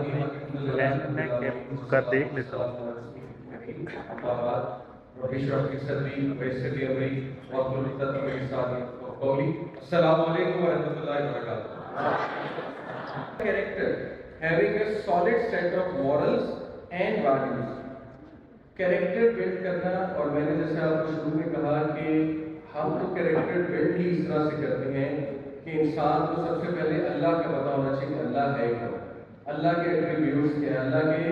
نہیں پلان ہے کہ اس کا دیکھ لیتا ہوں. السلام علیکم ورحمۃ اللہ وبرکاتہ. Character having a solid set of morals and values. Character build کرنا، اور میں نے جیسے آپ کو شروع میں کہا کہ ہم تو کیریکٹر بلڈ ہی اس طرح سے کرتے ہیں کہ انسان کو سب سے پہلے اللہ کا پتہ ہونا چاہیے کہ اللہ ہے کیا، اللہ کے ایٹریبیوٹس کیا ہے، اللہ کے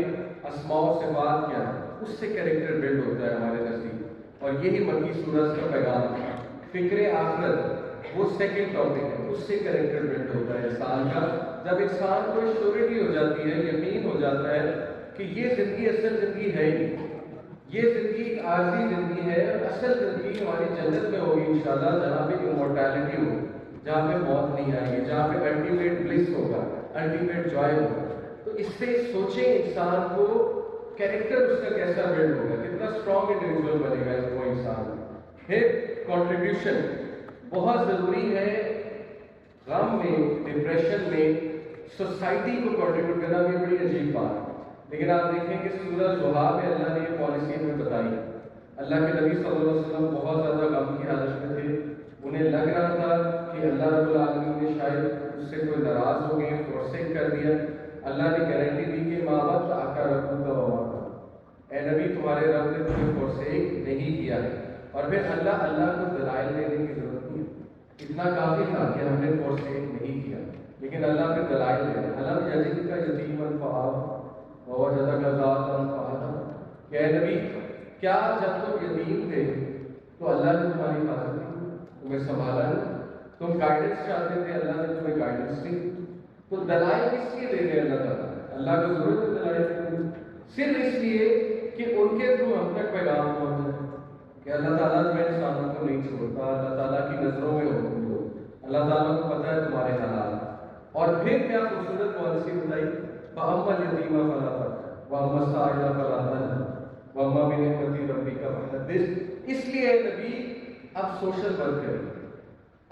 اسماء و صفات کیا ہے، اس سے کیریکٹر بلڈ ہوتا ہے ہمارے نزدیک. اور یہی مکی سورج کا پیغام ہے. فکر آخرت وہ سیکنڈ ٹاپک ہے، اس سے کیریکٹر بلڈ ہوتا ہے انسان کا. جب انسان کو شیورٹی ہو جاتی ہے، یقین ہو جاتا ہے کہ یہ زندگی اصل زندگی ہے ہی نہیں، یہ زندگی ایک عارضی زندگی ہے، اور اصل زندگی ہماری جنت میں ہوگی انشاءاللہ، جہاں پہ امورٹیلٹی ہوگی، جہاں پہ موت نہیں آئے گی، جہاں پہ الٹیمیٹ بلس ہوگا، الٹیمیٹ جوائے ہوگا. تو اس سے سوچیں انسان کو کیریکٹر اس کا کیسا بلڈ ہوگا، کتنا اسٹرانگ انڈیویجول بنے گا وہ انسان. پھر کنٹریبیوشن بہت ضروری ہے. غم میں، ڈپریشن میں سوسائٹی کو کنٹریبیوٹ کرنا بھی بڑی عجیب بات ہے. لیکن آپ دیکھیں کہ سورہ ضحیٰ میں اللہ نے یہ پالیسی ہمیں بتائی. اللہ کے نبی صلی اللہ علیہ وسلم بہت زیادہ غم کی حالت میں تھے. انہیں لگ رہا تھا کہ اللہ رب العالمین نے شاید اس سے کوئی ناراض ہو گئے، فورسیک کر دیا. اللہ نے گارنٹی دی کہ ماں باپ آقا ربوں کا وما، اے نبی تمہارے رب نے تمہیں فورسیک نہیں کیا ہے. اور پھر اللہ کو دلائل دینے کی ضرورت نہیں ہے، اتنا کافی تھا کہ ہم نے فورسیک نہیں کیا، لیکن اللہ پہ دلائل دے رہا. اللہ یزید کا یتیم الفہام اور جزا کا ذات الفہم، کہ اے نبی کیا جب تم یتیم تھے تو اللہ نے تمہاری حفاظت کی، تمہیں سنبھالا نہیں؟ تم گائیڈنس چاہتے تھے، اللہ نے تمہیں گائیڈنس دی. تو دلائل کس لیے دے رہے اللہ تعالیٰ؟ اللہ کو ضرورت ہے دلائل دینے، صرف اس لیے کہ ان کے تھرو ہم تک پیغام پہنچ جائے کہ اللہ تعالیٰ تمہیں انسانوں کو نہیں چھوڑتا، اللہ تعالیٰ کی نظروں میں ہو تم لوگ، اللہ تعالیٰ کو پتہ ہے تمہارے حالات. اور پھر کیا خوبصورت پالیسی بتائی، فَأَمَّا الْيَتِيمَ فَلَا تَقْهَرْ وَأَمَّا السَّائِلَ فَلَا تَنْهَرْ وَأَمَّا بِنِعْمَتِ رَبِّكَ فَحَدِّثْ. اس لیے نبی اب سوشل ورک کریں،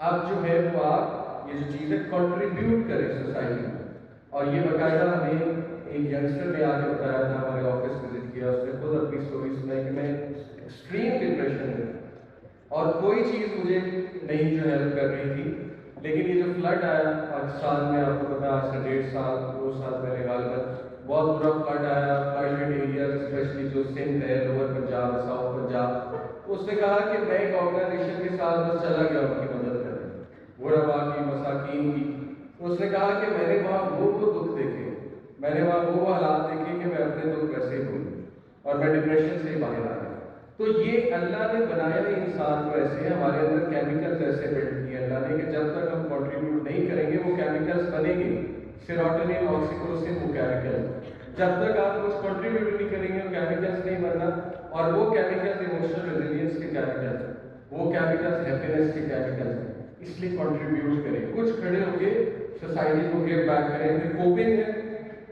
اب جو ہے وہ آپ یہ جو چیزیں کنٹریبیوٹ کریں سوسائٹی میں. اور یہ باقاعدہ ہمیں ایک ینگسٹر نے آ کے بتایا تھا، ہمارے آفس وزٹ کیا، اس نے خود اپنی اسٹوری سنائی کہ میں ایکسٹریم ڈپریشن میں اور کوئی چیز مجھے نہیں جو ہیلپ کر رہی تھی. لیکن یہ جو فلڈ آیا پاکستان میں، آپ کو پتا آج سے 1.5 سال 2 سال پہلے غالباً بہت برا فلڈ آیا، فلڈ ایریا اسپیشلی جو سندھ ہے، لوور پنجاب، ساؤتھ پنجاب. اس نے کہا کہ میں ایک آرگنائزیشن کے ساتھ بس چلا گیا ان کی مدد کرنے، غربا کی، مساکین کی. اس نے کہا کہ میں نے وہاں وہ دکھ دیکھے، میں نے وہاں وہ حالات دیکھے کہ میں اپنے دکھ کیسے بھولوں، اور میں ڈپریشن سے باہر آ گیا. تو یہ اللہ نے بنایا ہی انسان کو ایسے، ہمارے اندر کیمیکلز ایسے بلڈ کیے اللہ نے کہ جب تک ہم کنٹریبیوٹ نہیں کریں گے وہ کیمیکلز بنیں گے. سیروٹونن، آکسیٹوسن، وہ کیمیکل جب تک آپ کچھ کنٹریبیوٹ نہیں کریں گے وہ کیمیکلز نہیں بننا. اور وہ کیمیکلز ایموشنل ریزیلینس کے کیمیکلز ہیں، وہ کیمیکلز ہیپینس کے کیمیکلز ہیں. اس لیے کنٹریبیوٹ کریں، کچھ کھڑے ہو کے سوسائٹی کو گیو بیک کریں. پھر کوپنگ ہے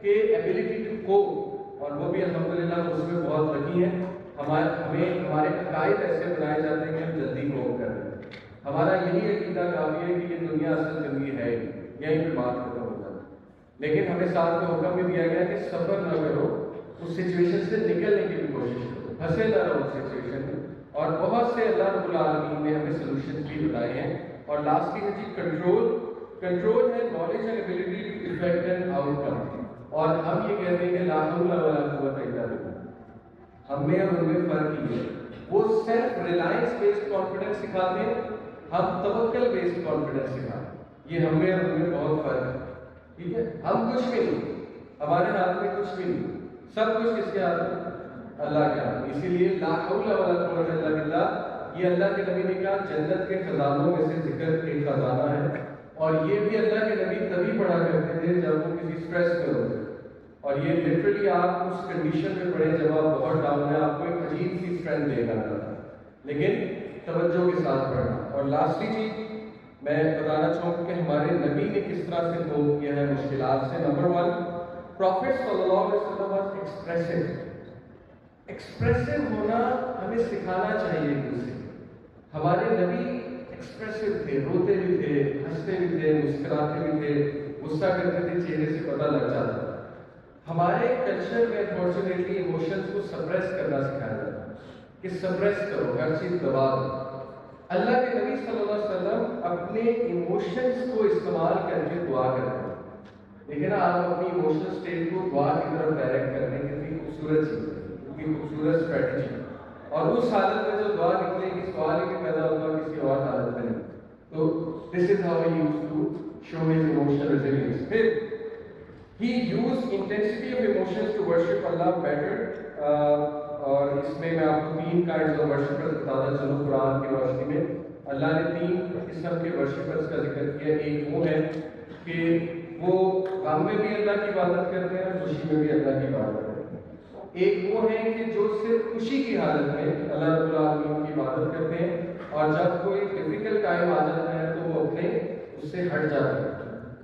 کہ ایبلٹی ٹو کوپ، اور وہ بھی الحمدللہ اس میں بہت لکی ہے. ہمیں ہمارے عقائد ایسے بنائے جاتے ہیں کہ ہم جلدی کوپ کر رہے ہیں. ہمارا یہی عقیدہ کافی ہے کہ یہ دنیا اصل زندگی ہے، یہیں پہ بات ختم ہو جاتی ہے. لیکن ہمیں ساتھ میں حکم بھی دیا گیا کہ سفر نہ کرو، اس سچویشن سے نکلنے کی بھی کوشش کرو، پھنسے نہ رہو اس سچویشن میں. اور بہت سے اللہ رب العالمین نے ہمیں سولوشن بھی بتائے ہیں. اور لاسٹلی ہے جی کنٹرول ہے knowledge and ability to affect and outcome. اور ہم یہ کہتے ہیں کہ لا حول ولا قوت الا باللہ. ہم میں اور ان میں فرق ہی ہے. وہ سیلف ریلائنس بیسڈ کانفیڈنس سکھاتے ہیں، ہم توکل بیسڈ کانفیڈنس سکھاتے ہیں. یہ ہم میں اور ان میں بہت فرق ہے. ٹھیک ہے، ہم کچھ بھی نہیں، ہمارے ہاتھ میں کچھ بھی نہیں، سب کچھ کس کے ہاتھ میں؟ اللہ کے ہاتھ میں. اسی لیے لا حول ولا قوت الا باللہ یہ اللہ کے نبی نے کہا جنت کے خزانوں میں سے ذکر ایک خزانہ ہے. اور یہ بھی اللہ کے نبی تبھی پڑھا کرتے تھے جب وہ کسی اسٹریس میں ہوتے. اور یہ لٹرلی آپ اس کنڈیشن میں پڑھیں جب آپ بہت ڈاؤن ہیں، آپ کو ایک عجیب سی اسٹرینتھ دے گا اللہ، لیکن توجہ کے ساتھ پڑھنا. اور لاسٹلی چیز میں بتانا چاہوں گا کہ ہمارے نبی نے کس طرح سے کوپ کیا ہے مشکلات سے. نمبر 1، پروفیٹ صلی اللہ علیہ وسلم واز ایکسپریسو ہونا ہمیں سکھانا چاہیے ایک دوسرے. ہمارے نبی ایکسپریسو تھے، روتے بھی تھے، ہنستے بھی تھے، مسکراتے بھی تھے، غصہ کرتے تھے، چہرے سے پتہ لگ جاتا تھا. ہمارے کلچر میں انفارچونیٹلی ایموشنز کو سپریس کرنا سکھایا جاتا ہے کہ سپریس کرو، ہر چیز دبا دو۔ اللہ کے نبی صلی اللہ علیہ وسلم اپنے ایموشنز کو استعمال کر کے دعا کرتے ہیں۔ دیکھیں نا، آپ اپنی ایموشنل اسٹیٹ کو دعا کی طرف ڈائریکٹ کرنے کی کتنی خوبصورت چیز ہے، کتنی خوبصورت اسٹریٹجی ہے۔ اور اس حالت میں جو دعا نکلے گی، سوال ہی پیدا ہوگا کسی اور حالت میں نہیں۔ تو this is how he used to show his emotional resilience. پھر he used intensity of emotions to worship Allah better۔ اور اس میں آپ کو 3 kinds of worshippers بتاتا چلوں قرآن کی روشنی میں۔ اللہ نے 3 قسم کے worshippers کا ذکر کیا۔ ایک وہ ہے کہ وہ غم میں بھی اللہ کی عبادت کرتے ہیں اور خوشی میں بھی اللہ کی عبادت کرتے ہیں۔ ایک وہ ہے کہ جو صرف خوشی کی حالت میں اللہ رب العالمین کی عبادت کرتے ہیں، اور جب کوئی ڈیفیکلٹ ٹائم آ جاتا ہے تو وہ اپنے اس سے ہٹ جاتے ہیں،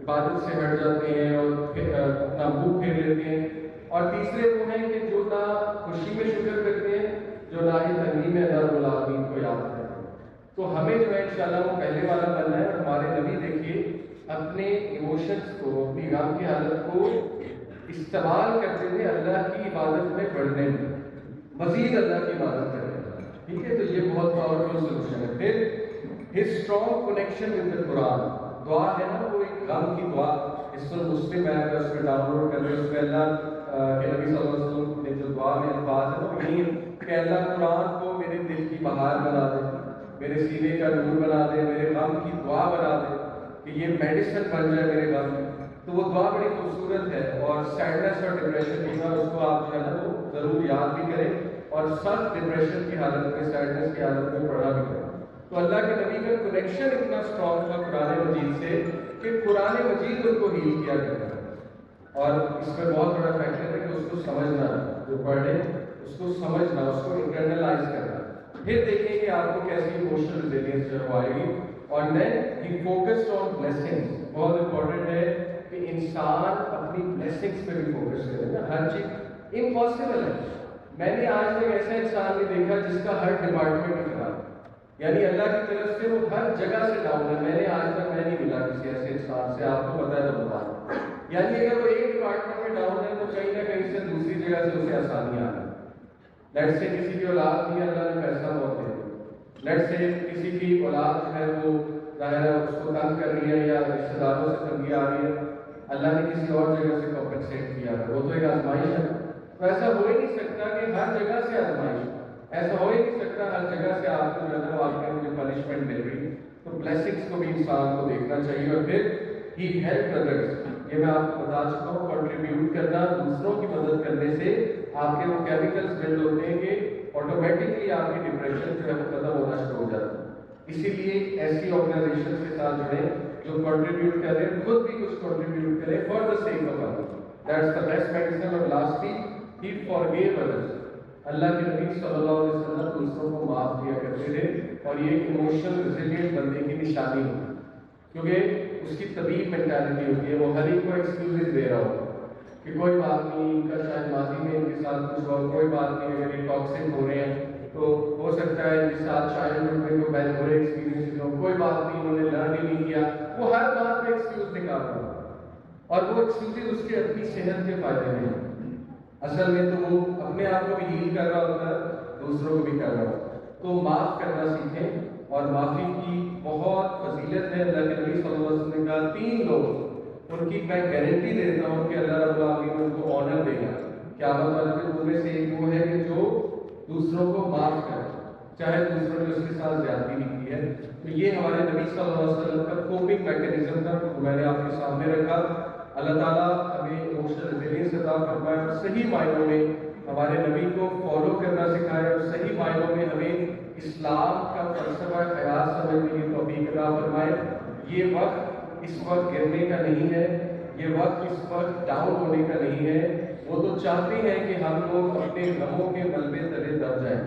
عبادت سے ہٹ جاتے ہیں اور پھر اپنا منہ پھیر لیتے ہیں۔ اور تیسرے وہ ہیں کہ جو نہ خوشی میں شکر کرتے ہیں، جو نہ ہی تنگی میں اللہ رب العالمین کو یاد کرتے ہیں۔ تو ہمیں جو ہے انشاءاللہ وہ پہلے والا بننا ہے۔ اور ہمارے نبی دیکھیے اپنے ایموشنز کو، اپنی غم کی حالت کو استعمال کرتے تھے اللہ کی عبادت میں بڑھنے میں، مزید اللہ کی عبادت کرنے میں۔ ٹھیک ہے، تو یہ بہت پاورفل سولوشن ہے۔ پھر his strong connection with the قرآن، دعا ہے نا، وہ ایک غم کی دعا، اس میں مسلم ایپ ہے، اس میں ڈاؤن لوڈ کر لیں۔ اس میں اللہ کے نبی صلی اللہ علیہ وسلم نے جو دعا میں الفاظ ہیں وہ یہی کہ اللہ قرآن کو میرے دل کی بہار بنا دے، میرے سینے کا نور بنا دے، میرے غم کی دعا بنا دے، کہ یہ میڈیسن بن جائے میرے غم کی۔ تو وہ دعا بڑی خوبصورت ہے، اور سیڈنس اور ڈپریشن کی بار اس کو آپ جو ہے نا وہ ضرور یاد بھی کریں، اور سخت ڈپریشن کی حالت میں، سیڈنس کی حالت میں پڑھا بھی کریں۔ تو اللہ کے نبی کا کنیکشن اتنا اسٹرانگ تھا قرآن مجید سے کہ قرآن مجید ان کو ہیل کیا کرتا ہے۔ اور اس میں بہت بڑا فیکٹر ہے کہ اس کو سمجھنا، جو پڑھے اس کو سمجھنا، اس کو انٹرنلائز کرنا۔ پھر دیکھیں کہ آپ کو کیسی ایموشنل ریزیلینس جو آئے گی۔ اور دین ہی فوکسڈ آن بلیسنگس۔ بہت امپورٹنٹ ہے کہ انسان اپنی بلیسنگس پہ بھی فوکس کرے نا۔ ہر چیز امپاسبل ہے، میں نے آج تک ایسا انسان نہیں دیکھا جس کا ہر ڈپارٹمنٹ ہی خراب، یعنی اللہ کی طرف سے وہ ہر جگہ سے ڈاؤن ہے۔ میں نے آج تک میں نہیں ملا کسی ایسے انسان سے، آپ کو پتا ہے تو بتا دیں۔ یعنی اگر وہ ایک ڈپارٹمنٹ میں ڈاؤن ہے تو کہیں نہ کہیں سے دوسری جگہ سے اسے آسانی آ رہی ہے۔ لیٹ سے کسی کی اولاد نہیں ہے، اللہ نے پیسہ بہت دے دیا۔ لیٹ سے کسی کی اولاد جو ہے وہ ظاہر ہے اس کو تنگ کر رہی ہے، یا رشتے داروں سے تنگی آ رہی ہے، اللہ نے کسی اور جگہ سے کمپنسیٹ کیا ہے، وہ تو ایک آزمائش ہے۔ تو ایسا ہو ہی نہیں سکتا کہ ہر جگہ سے آزمائش، ایسا ہو ہی نہیں سکتا ہر جگہ سے آپ کو جو ہے آپ کے مجھے پنشمنٹ مل رہی۔ تو بلیسنگس کو بھی انسان کو دیکھنا چاہیے۔ اور پھر ہی ہیلپ ادرس، یہ میں آپ کو بتا چکا ہوں، کنٹریبیوٹ کرنا، دوسروں کی مدد کرنے سے آپ کے وہ کیمیکلز بلڈ ہوتے ہیں کہ آٹومیٹکلی آپ کی ڈپریشن جو ہے وہ ختم ہونا شروع ہو جاتا ہے۔ اسی لیے ایسی آرگنائزیشن کے ساتھ جڑیں جو کنٹریبیوٹ کر رہے ہیں، خود بھی کچھ کنٹریبیوٹ کریں for the sake of others, that's the best medicine. اور لاسٹلی ہی فارگیو ادرس، اللہ کے نبی صلی اللہ علیہ وسلم دوسروں کو معاف کیا کرتے تھے، اور یہ ایموشنل ریزیلینٹ بندے کی نشانی ہوتی ہے، کیونکہ اس کی طبیعی مینٹالٹی ہوتی ہے، وہ ہر ایک کو ایکسکیوزز دے رہا ہوتا ہے کہ کوئی بات نہیں، ان کا شاید ماضی میں ان کے ساتھ کچھ ہوا، کوئی بات نہیں، اگر یہ ٹاکسک ہو رہے ہیں تو ہو سکتا ہے ان کے ساتھ چائلڈہڈ میں کوئی بہت برے ایکسپیرینس ہو، کوئی بات نہیں، انہوں نے لرن ہی نہیں کیا، وہ ہر بات پہ ایکسکیوز نکال رہا ہے، اور وہ ایکسکیوزز اس کے اپنی صحت کے فائدے میں ہیں۔ اصل میں تو وہ اپنے آپ کو بھی ہیل کر رہا ہوتا ہے، دوسروں کو بھی کر رہا ہوتا ہے۔ تو معاف کرنا سیکھیں، اور معافی کی بہت فضیلت ہے۔ اللہ کے نبی صلی اللہ علیہ وسلم نے کہا 3 لوگ، ان کی میں گارنٹی دیتا ہوں کہ اللہ رب العالمین ان کو آنر دے گا قیامت والے دن۔ ان میں سے ایک وہ ہے کہ جو دوسروں کو معاف کرے، چاہے دوسروں نے اس کے ساتھ زیادتی نہیں کی ہے۔ تو یہ ہمارے نبی صلی اللہ علیہ وسلم کا کوپنگ میکینزم تھا، جو میں نے آپ کے سامنے رکھا۔ اللہ تعالیٰ ہمیں ایموشنل ریزیلینس عطا فرمائے، اور صحیح معنوں میں ہمارے نبی کو فالو کرنا سکھائے، اور صحیح معنوں میں ہمیں اسلام کا فلسفہ حیات سمجھنے کی توفیق عطا فرمائے۔ یہ وقت اس وقت گرنے کا نہیں ہے، یہ وقت اس وقت ڈاؤن ہونے کا نہیں ہے۔ وہ تو چاہتے ہیں کہ ہم لوگ اپنے غموں کے ملبے تلے دب جائیں،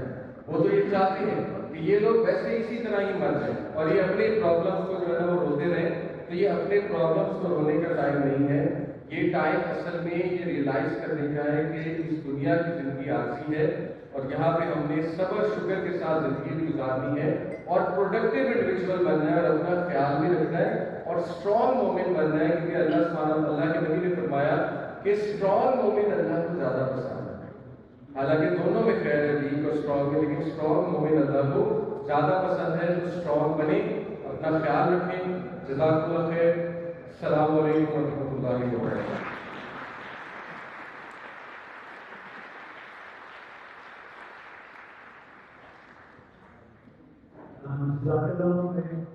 وہ تو یہ چاہتے ہیں کہ یہ لوگ ویسے اسی طرح ہی مر جائیں، اور یہ اپنے پرابلمس کو جو ہے نا وہ روتے رہیں۔ تو یہ اپنے پرابلمس کو رونے کا ٹائم نہیں ہے، یہ ٹائم اصل میں یہ ریئلائز کرنے کا ہے کہ اس دنیا کی زندگی عارضی ہے، اور یہاں پہ ہم نے صبر شکر کے ساتھ زندگی گزارنی ہے، اور پروڈکٹیو انڈیویجول بننا ہے، اور اپنا خیال بھی رکھنا ہے، اور اسٹرانگ مومن بننا ہے، کیونکہ اللہ سبحانہ اللہ کے نبی نے فرمایا کہ اسٹرانگ مومن اللہ کو زیادہ پسند ہے. حالانکہ دونوں میں خیر ہے، ویک اور اسٹرانگ میں، لیکن اسٹرانگ مومن اللہ کو زیادہ پسند ہے. تو اسٹرانگ بنے، اپنا خیال رکھیں. جزاک اللہ خیر. السلام علیکم ورحمۃ اللہ وبرکاتہ. جزاک اللہ خیر.